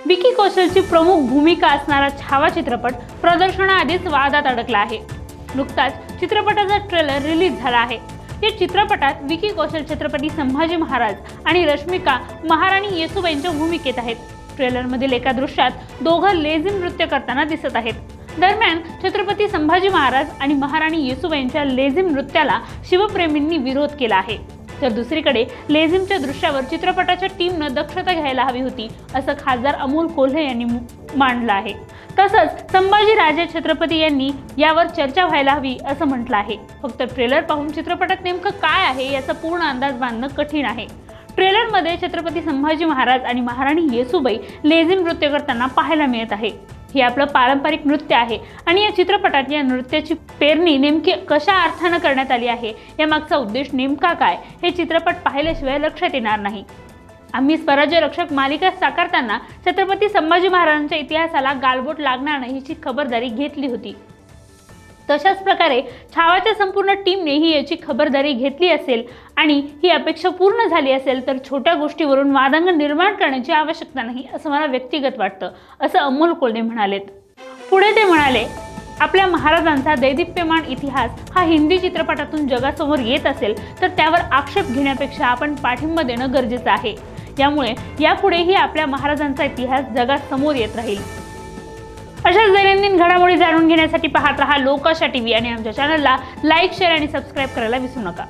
विकी कौशलची प्रमुख भूमिका असणारा छावा चित्रपट प्रदर्शनाआधीच वादात अडकला आहे। नुकताच चित्रपटाचा ट्रेलर रिलीज झाला आहे। या चित्रपटात विकी कौशल छत्रपती संभाजी महाराज आणि रश्मिका महाराणी येसूबाईंच्या भूमिकेत आहेत। ट्रेलरमधील एका दृश्यात दोघं लेझिम नृत्य करताना दिसत आहेत। दरम्यान छत्रपती संभाजी महाराज आणि महाराणी येसूबाईंच्या लेझिम नृत्याला शिवप्रेमींनी विरोध केला आहे। तर दुसरीकडे लेझिमच्या दृश्यावर चित्रपटाच्या टीमनं दक्षता घ्यायला हवी होती असं खासदार अमोल कोल्हे यांनी मांडलं आहे। तसंच संभाजी राजे छत्रपती यांनी यावर चर्चा व्हायला हवी असं म्हटलं आहे। फक्त ट्रेलर पाहून चित्रपटात नेमकं काय आहे याचा पूर्ण अंदाज बांधणं कठीण आहे। ट्रेलरमध्ये छत्रपती संभाजी महाराज आणि महाराणी येसूबाई लेझिम नृत्य करताना पाहायला मिळत आहे। हे आपलं पारंपरिक नृत्य आहे आणि या चित्रपटात या नृत्याची पेरणी नेमकी कशा अर्थानं करण्यात आली आहे, यामागचा उद्देश नेमका काय हे चित्रपट पाहिल्याशिवाय लक्षात येणार नाही। आम्ही स्वराज्य रक्षक मालिका साकारताना छत्रपती संभाजी महाराजांच्या इतिहासाला गालबोट लागणार नाही याची खबरदारी घेतली होती। तशाच प्रकारे छावाच्या संपूर्ण टीमने याची खबरदारी घेतली असेल आणि ही अपेक्षा पूर्ण झाली असेल तर छोट्या गोष्टीवरून वादंग निर्माण करण्याची आवश्यकता नाही असं मला व्यक्तिगत वाटतं, असं अमोल कोल्हे म्हणालेत। पुढे ते म्हणाले, आपल्या महाराजांचा दैदिप्यमान इतिहास हा हिंदी चित्रपटातून जगासमोर येत असेल तर त्यावर आक्षेप घेण्यापेक्षा आपण पाठिंबा देणं गरजेचं आहे। यामुळे यापुढेही आपल्या महाराजांचा इतिहास जगासमोर येत राहील। अशाच दैनंदिन घडामोडी जाणून घेण्यासाठी पाहत रहा लोकाशा टीव्ही आणि आमच्या चॅनलला लाईक, शेअर आणि सबस्क्राईब करायला विसरू नका।